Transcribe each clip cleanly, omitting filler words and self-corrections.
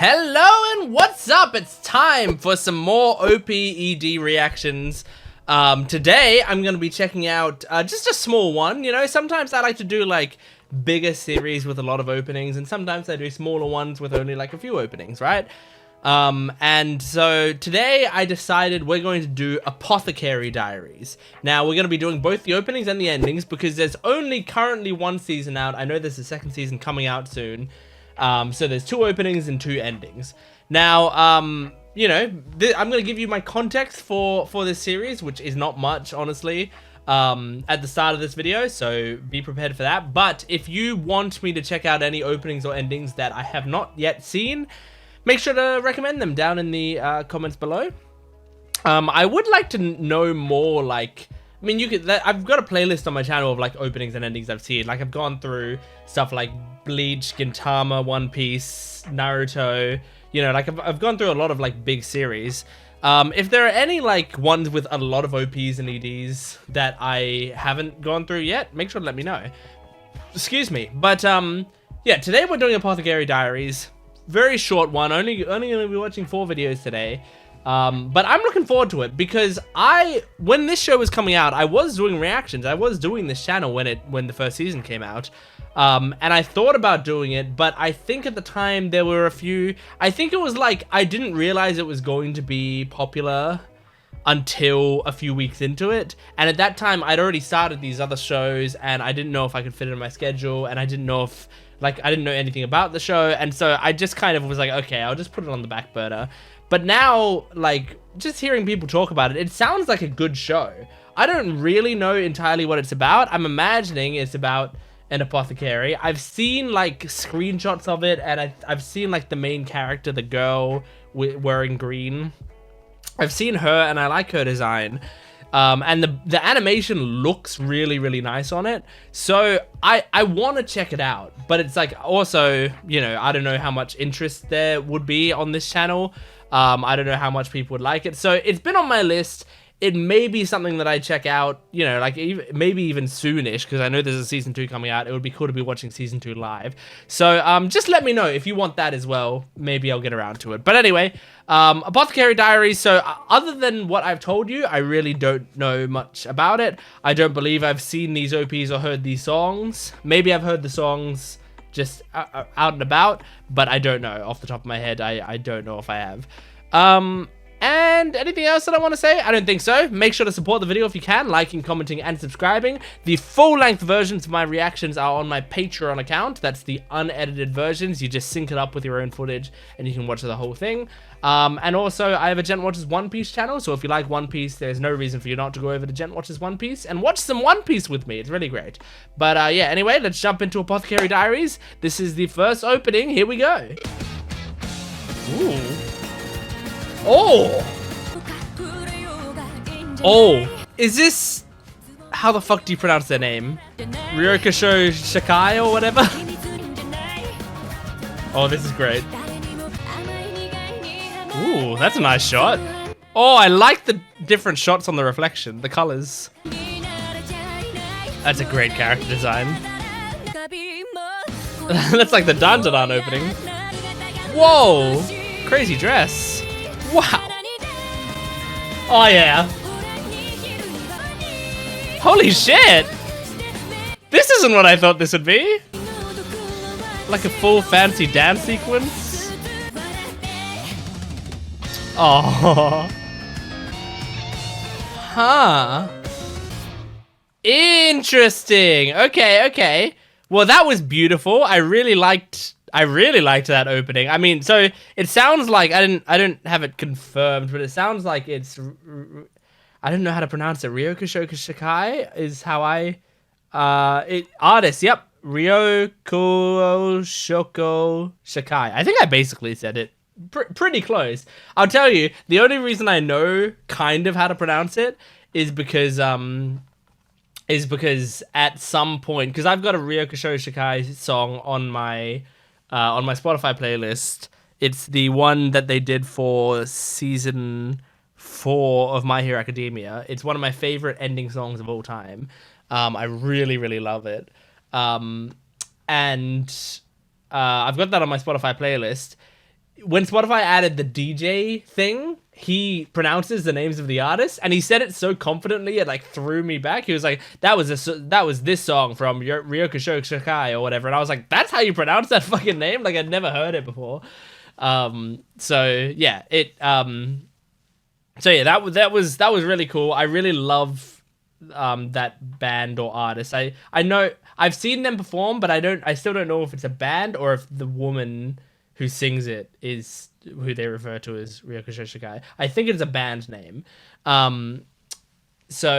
Hello and what's up? It's time for some more OPED reactions. Today I'm going to be checking out just a small one. You know, sometimes I like to do like bigger series with a lot of openings, and sometimes I do smaller ones with only like a few openings, right? And so today I decided we're going to do Apothecary Diaries. Now we're going to be doing both the openings and the endings because there's only currently one season out. I know there's a second season coming out soon. So there's 2 openings and 2 endings. Now, you know, I'm going to give you my context for this series, which is not much, honestly, at the start of this video, so be prepared for that. But if you want me to check out any openings or endings that I have not yet seen, make sure to recommend them down in the comments below. I would like to know more, like, I mean, I've got a playlist on my channel of like openings and endings I've seen. Like I've gone through stuff like Bleach, Gintama, One Piece, Naruto. You know, like I've gone through a lot of like big series. If there are any like ones with a lot of OPs and EDs that I haven't gone through yet, make sure to let me know. Excuse me, but yeah, today we're doing Apothecary Diaries. Very short one. Only gonna be watching 4 videos today. But I'm looking forward to it because when this show was coming out, I was doing reactions. I was doing this channel when the first season came out. And I thought about doing it, but I think at the time there were a few, I think it was like, I didn't realize it was going to be popular until a few weeks into it. And at that time I'd already started these other shows and I didn't know if I could fit it in my schedule, and I didn't know if, like, I didn't know anything about the show. And so I just kind of was like, okay, I'll just put it on the back burner. But now, like, just hearing people talk about it, it sounds like a good show. I don't really know entirely what it's about. I'm imagining it's about an apothecary. I've seen, like, screenshots of it, and I've seen, like, the main character, the girl wearing green. I've seen her, and I like her design. And the animation looks really, really nice on it. So I want to check it out. But it's, like, also, you know, I don't know how much interest there would be on this channel. I don't know how much people would like it. So it's been on my list. It may be something that I check out, you know, like maybe even soonish, because I know there's a season 2 coming out. It would be cool to be watching season 2 live. So just let me know if you want that as well. Maybe I'll get around to it. But anyway, Apothecary Diaries. So other than what I've told you, I really don't know much about it. I don't believe I've seen these OPs or heard these songs. Maybe I've heard the songs just out and about, but I don't know off the top of my head. I don't know if I have. And anything else that I want to say? I don't think so. Make sure to support the video if you can, liking, commenting, and subscribing. The full-length versions of my reactions are on my Patreon account. That's the unedited versions. You just sync it up with your own footage, and you can watch the whole thing. And also, I have a Jent Watches One Piece channel, so if you like One Piece, there's no reason for you not to go over to Jent Watches One Piece and watch some One Piece with me. It's really great. But yeah, anyway, let's jump into Apothecary Diaries. This is the first opening. Here we go. Ooh. Oh! Oh! Is this... How the fuck do you pronounce their name? Ryokusho Shikai or whatever? Oh, this is great. Ooh, that's a nice shot. Oh, I like the different shots on the reflection, the colors. That's a great character design. That's like the Dandadan opening. Whoa! Crazy dress. Wow. Oh yeah. Holy shit. This isn't what I thought this would be. Like a full fancy dance sequence. Oh. Huh. Interesting. Okay, okay. Well, that was beautiful. I really liked that opening. I mean, so it sounds like I didn't have it confirmed, but it sounds like it's I don't know how to pronounce it. Ryokusho Shikai is how I artist. Yep, Ryokusho Shikai. I think I basically said it pretty close. I'll tell you, the only reason I know kind of how to pronounce it is because at some point, because I've got a Ryokusho Shikai song on my Spotify playlist. It's the one that they did for season 4 of My Hero Academia. It's one of my favorite ending songs of all time. I really, really love it. And I've got that on my Spotify playlist. when Spotify added the DJ thing, he pronounces the names of the artists, and he said it so confidently it like threw me back. He was like, that was this song from Ryoko Shokai or whatever, and I was like, that's how you pronounce that fucking name? Like, I'd never heard it before. So yeah, that was really cool. I really love that band or artist. I know I've seen them perform, but I still don't know if it's a band or if the woman who sings it is who they refer to as Ryoko Shokai. I think it's a band name. So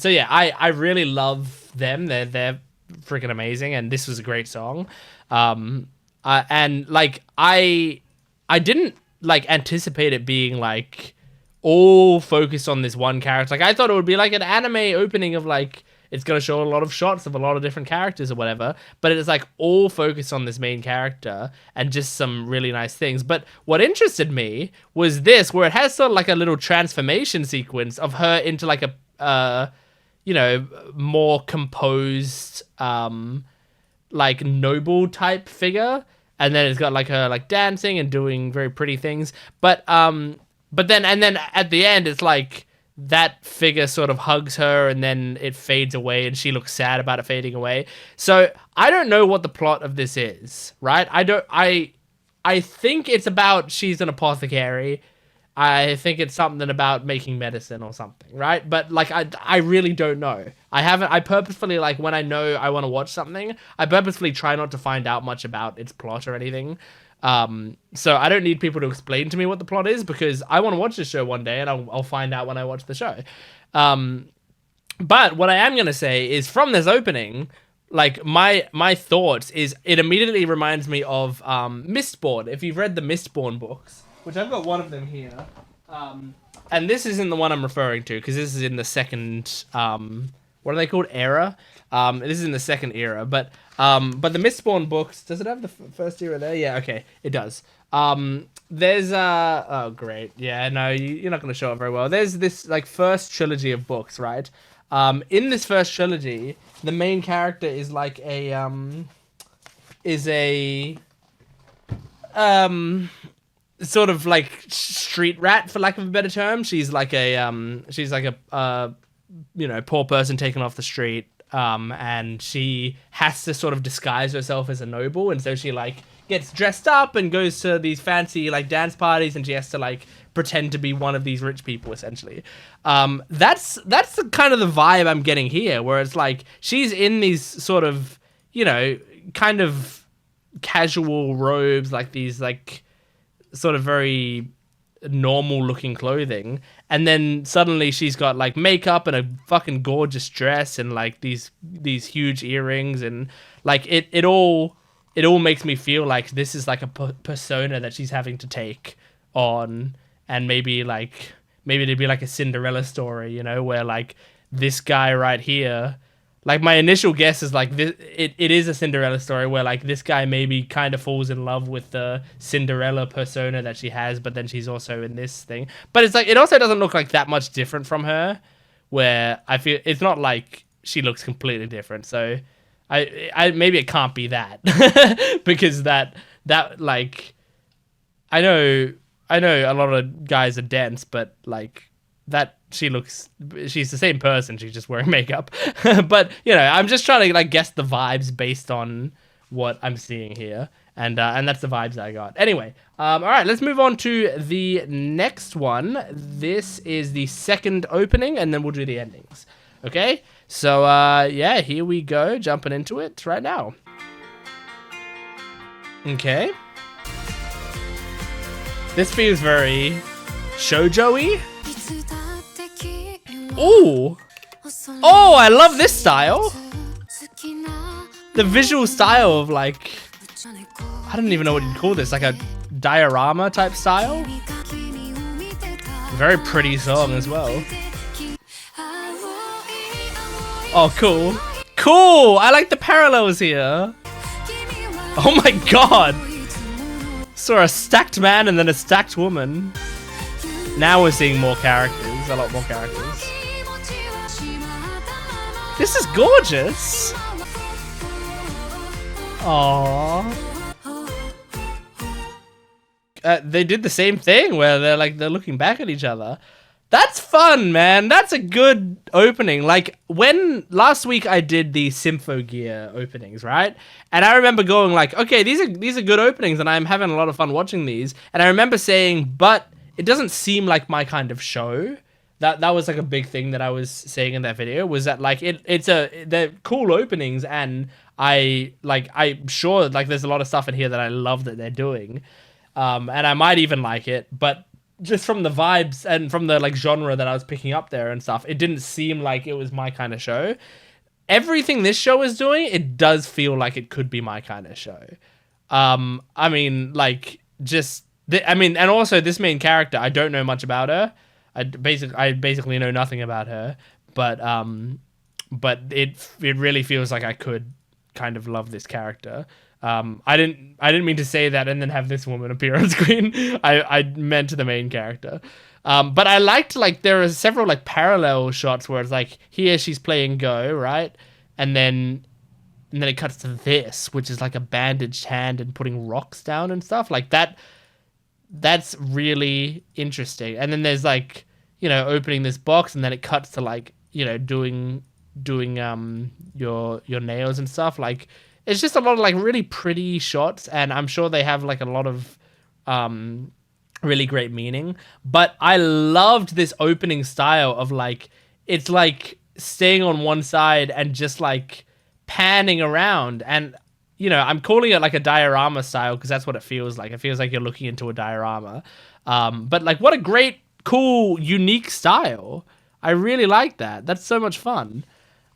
yeah, I really love them. They're freaking amazing, and this was a great song. And like I didn't like anticipate it being like all focused on this one character. Like, I thought it would be like an anime opening of like, it's going to show a lot of shots of a lot of different characters or whatever, but it's like all focused on this main character and just some really nice things. But what interested me was this, where it has sort of like a little transformation sequence of her into like a, you know, more composed, like noble type figure. And then it's got like her like dancing and doing very pretty things. But then at the end, it's like that figure sort of hugs her and then it fades away and she looks sad about it fading away. So I don't know what the plot of this is, right? I think it's about she's an apothecary. I think it's something about making medicine or something, right? But like, I really don't know. I purposefully, like, when I know I want to watch something, I purposefully try not to find out much about its plot or anything. So I don't need people to explain to me what the plot is, because I want to watch this show one day and I'll find out when I watch the show. But what I am going to say is, from this opening, like, my thoughts is it immediately reminds me of Mistborn. If you've read the Mistborn books, which I've got one of them here. And this isn't the one I'm referring to, because this is in the second, what are they called? Era? This is in the second era, but the Mistborn books, does it have the first era there? Yeah, okay, it does. There's, oh great, yeah, no, you're not going to show it very well. There's this, like, first trilogy of books, right? In this first trilogy, the main character is like sort of like street rat, for lack of a better term. She's like a you know, poor person taken off the street, and she has to sort of disguise herself as a noble, and so she like gets dressed up and goes to these fancy like dance parties, and she has to like pretend to be one of these rich people, essentially. That's the kind of the vibe I'm getting here, where it's like she's in these sort of, you know, kind of casual robes, like these like sort of very normal looking clothing, and then suddenly she's got like makeup and a fucking gorgeous dress and like these huge earrings, and like it all makes me feel like this is like a persona that she's having to take on, and maybe it'd be like a Cinderella story, you know, where like this guy right here, like my initial guess is like this, it is a Cinderella story where like this guy maybe kind of falls in love with the Cinderella persona that she has, but then she's also in this thing. But it's like, it also doesn't look like that much different from her, where I feel it's not like she looks completely different. So I maybe it can't be that because that like, I know a lot of guys are dense, but like that she's the same person, she's just wearing makeup. But you know, I'm just trying to like guess the vibes based on what I'm seeing here, and that's the vibes I got. Anyway, all right, let's move on to the next one. This is the second opening, and then we'll do the endings. Okay, so yeah, here we go, jumping into it right now. Okay, this feels very shoujo-y. Ooh. Oh, I love this style. The visual style of like, I don't even know what you'd call this, like a diorama type style. Very pretty song as well. Oh, cool. Cool! I like the parallels here. Oh my god! Saw a stacked man and then a stacked woman. Now we're seeing more characters, a lot more characters. This is gorgeous! Aww. they did the same thing where they're looking back at each other. That's fun, man. That's a good opening. Like, when last week I did the Symphogear openings, right? And I remember going like, okay, these are good openings, and I'm having a lot of fun watching these. And I remember saying, but it doesn't seem like my kind of show. That was like a big thing that I was saying in that video, was that like they're cool openings, and I'm sure like there's a lot of stuff in here that I love that they're doing. And I might even like it, but just from the vibes and from the like genre that I was picking up there and stuff, it didn't seem like it was my kind of show. Everything this show is doing, it does feel like it could be my kind of show. I mean, like, and also this main character, I don't know much about her. I basically know nothing about her, but it really feels like I could kind of love this character. I didn't mean to say that and then have this woman appear on screen. I meant the main character. But I liked, like, there are several like parallel shots where it's like here she's playing Go, right? And then it cuts to this, which is like a bandaged hand and putting rocks down and stuff like that. That's really interesting. And then there's like, you know, opening this box, and then it cuts to like, you know, doing your nails and stuff. Like, it's just a lot of like really pretty shots, and I'm sure they have like a lot of really great meaning. But I loved this opening style of like, it's like staying on one side and just like panning around, and you know, I'm calling it like a diorama style because that's what it feels like. It feels like you're looking into a diorama. But like, what a great, cool, unique style. I really like that. That's so much fun.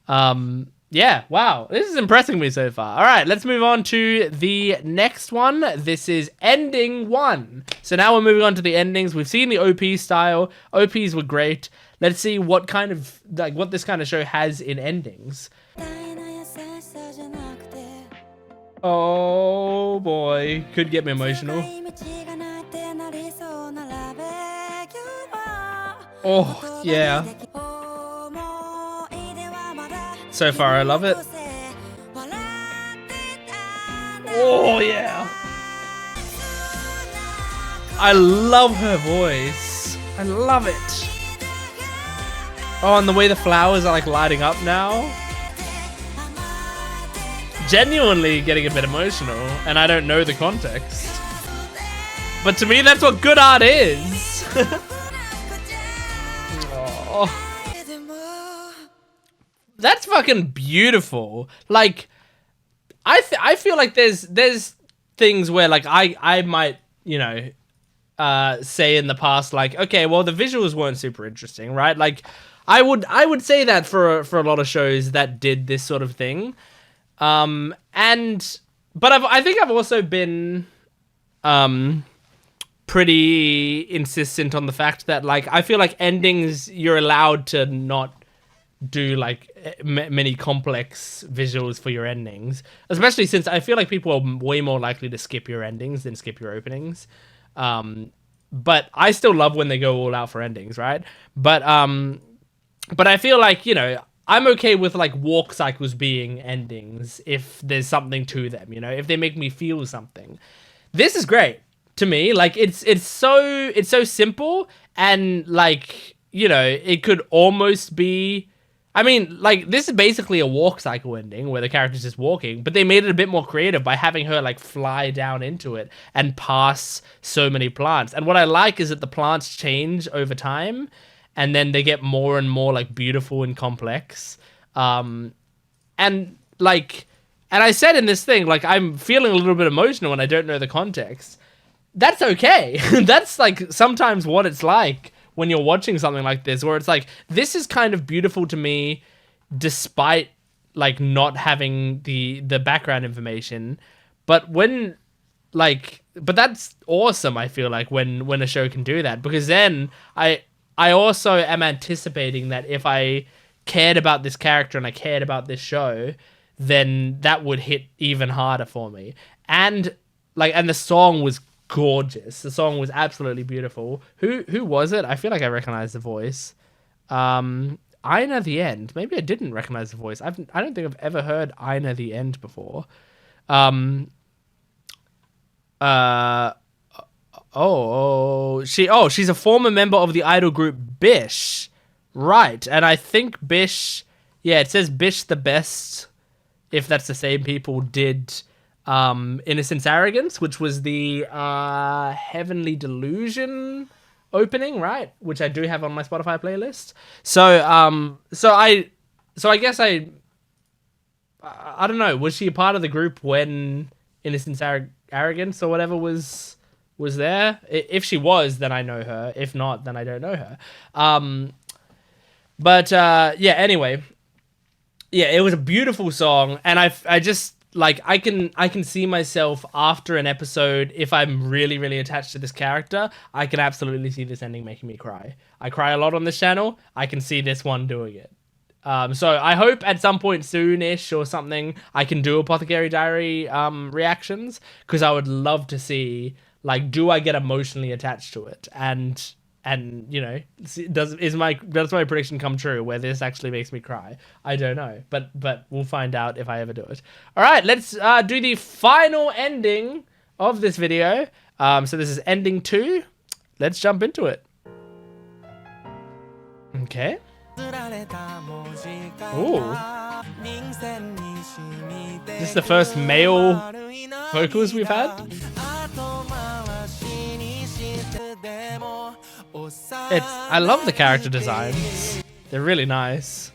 Yeah, wow. This is impressing me so far. All right, let's move on to the next one. This is ending 1. So now we're moving on to the endings. We've seen the OP style. OPs were great. Let's see what kind of, like, what this kind of show has in endings. Oh boy, could get me emotional. Oh yeah. So far I love it. Oh yeah. I love her voice. I love it. Oh, and the way the flowers are like lighting up now. Genuinely getting a bit emotional, and I don't know the context. But to me, that's what good art is. Oh. That's fucking beautiful. Like, I feel like there's things where like I might, you know, say in the past like, okay, well the visuals weren't super interesting, right? Like, I would say that for a lot of shows that did this sort of thing. But I think I've also been pretty insistent on the fact that like I feel like endings, you're allowed to not do like many complex visuals for your endings, especially since I feel like people are way more likely to skip your endings than skip your openings. But I still love when they go all out for endings, right? But I feel like, you know, I'm okay with like walk cycles being endings if there's something to them, you know, if they make me feel something. This is great to me. Like, it's so simple, and like, you know, it could almost be, I mean, like, this is basically a walk cycle ending where the character's just walking, but they made it a bit more creative by having her like fly down into it and pass so many plants. And what I like is that the plants change over time, and then they get more and more like beautiful and complex. And I said in this thing, like, I'm feeling a little bit emotional when I don't know the context. That's okay. That's like sometimes what it's like when you're watching something like this, where it's like, this is kind of beautiful to me despite like not having the background information. But but that's awesome. I feel like when a show can do that, because then I also am anticipating that if I cared about this character and I cared about this show, then that would hit even harder for me. And the song was gorgeous. The song was absolutely beautiful. Who was it? I feel like I recognize the voice. Ina the End. Maybe I didn't recognize the voice. I don't think I've ever heard Ina the End before. She's a former member of the idol group Bish. Right. And I think Bish, yeah, it says Bish the Best, if that's the same people, did Innocence Arrogance, which was the Heavenly Delusion opening, right? Which I do have on my Spotify playlist. So I guess I don't know, was she a part of the group when Innocence Arrogance or whatever was there? If she was, then I know her. If not, then I don't know her. Yeah, anyway. Yeah, it was a beautiful song, and I just like I can see myself after an episode, if I'm really, really attached to this character, I can absolutely see this ending making me cry. I cry a lot on this channel. I can see this one doing it. So I hope at some point soon-ish or something I can do Apothecary Diary reactions, because I would love to see, like, do I get emotionally attached to it? And you know, does my prediction come true where this actually makes me cry? I don't know, but we'll find out if I ever do it. All right, let's do the final ending of this video. So this is ending 2. Let's jump into it. Okay. Ooh. This is the first male vocals we've had. I love the character designs. They're really nice.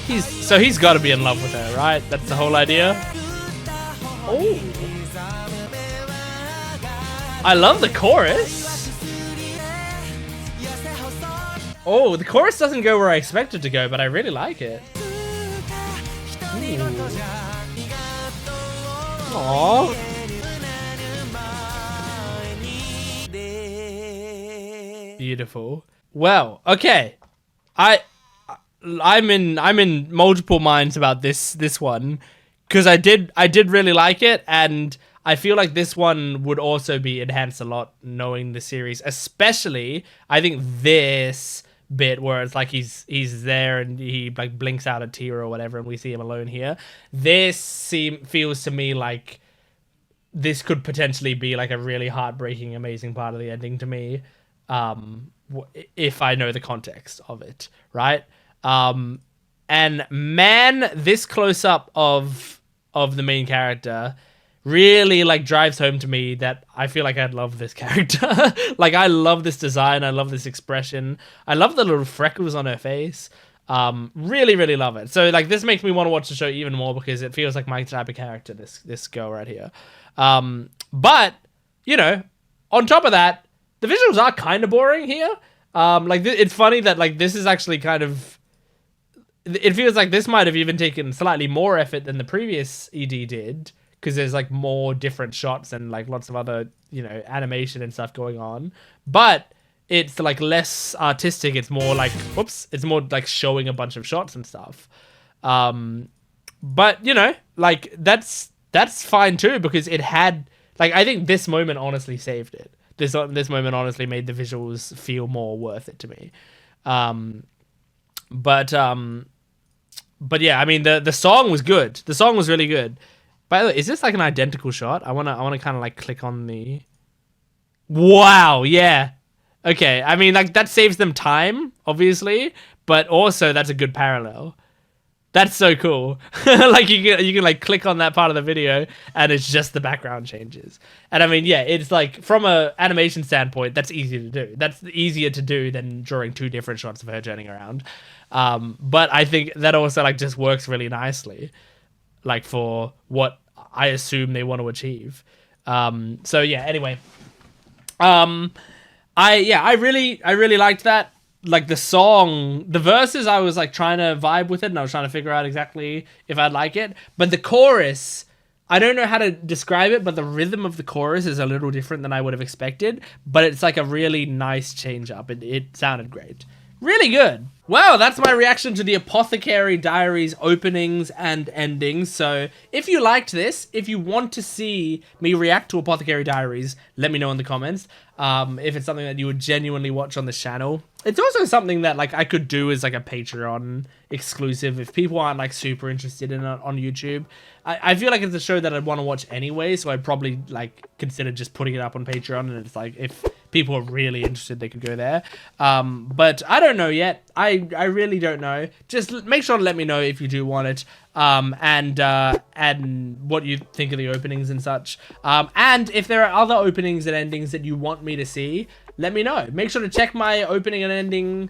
He's got to be in love with her, right? That's the whole idea. Oh. I love the chorus. Oh, the chorus doesn't go where I expect it to go, but I really like it. Aww. Beautiful. Well, okay. I'm in multiple minds about this one, because I did really like it, and I feel like this one would also be enhanced a lot knowing the series, especially I think this bit where it's like he's there and he like blinks out a tear or whatever and we see him alone here. This feels to me like this could potentially be like a really heartbreaking, amazing part of the ending to me, if I know the context of it, right? And man, this close up of the main character really like drives home to me that I feel like I'd love this character. Like, I love this design. I love this expression. I love the little freckles on her face. Really, really love it. So like, this makes me want to watch the show even more, because it feels like my type of character, this girl right here. But you know, on top of that, the visuals are kind of boring here. Like, it's funny that like this is actually kind of, it feels like this might have even taken slightly more effort than the previous ED did, because there's like more different shots and like lots of other, you know, animation and stuff going on. But it's like less artistic. It's more like, whoops, it's more like showing a bunch of shots and stuff. But you know, like that's fine too, because it had like, I think this moment honestly saved it. This moment honestly made the visuals feel more worth it to me. But yeah, I mean the song was good. The song was really good. By the way, is this like an identical shot? I wanna kind of like click on the. Wow, yeah. Okay, I mean like that saves them time, obviously, but also that's a good parallel. That's so cool. Like you can like click on that part of the video and it's just the background changes. And I mean, yeah, it's like from a animation standpoint, that's easy to do. That's easier to do than drawing 2 different shots of her turning around. But I think that also like just works really nicely, like for what I assume they want to achieve. So yeah, anyway, I really liked that. Like the song, the verses, I was like trying to vibe with it, and I was trying to figure out exactly if I'd like it. But the chorus, I don't know how to describe it, but the rhythm of the chorus is a little different than I would have expected. But it's like a really nice change up. It sounded great. Really good. Well, that's my reaction to the Apothecary Diaries openings and endings. So if you liked this, if you want to see me react to Apothecary Diaries, let me know in the comments. If it's something that you would genuinely watch on this channel. It's also something that like I could do as like a Patreon exclusive if people aren't like super interested in it on YouTube. I feel like it's a show that I'd want to watch anyway, so I'd probably like consider just putting it up on Patreon, and it's like if people are really interested, they could go there. But I don't know yet. I really don't know. Just make sure to let me know if you do want it, and what you think of the openings and such. And if there are other openings and endings that you want me to see, let me know. Make sure to check my opening and ending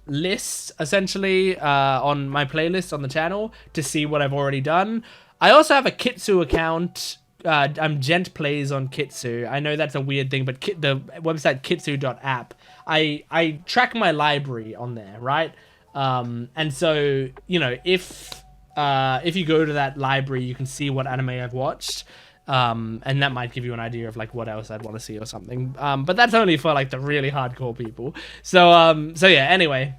list essentially on my playlist on the channel to see what I've already done. I also have a Kitsu account. I'm Jent Plays on Kitsu. I know that's a weird thing, but the website kitsu.app, I track my library on there, right? And so, you know, if you go to that library, you can see what anime I've watched. And that might give you an idea of like what else I'd want to see or something. But that's only for like the really hardcore people. So yeah, anyway,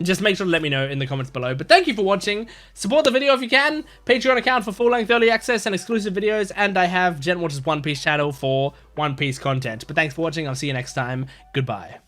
just make sure to let me know in the comments below. But thank you for watching. Support the video if you can. Patreon account for full-length early access and exclusive videos. And I have Jent Watches One Piece channel for One Piece content. But thanks for watching. I'll see you next time. Goodbye.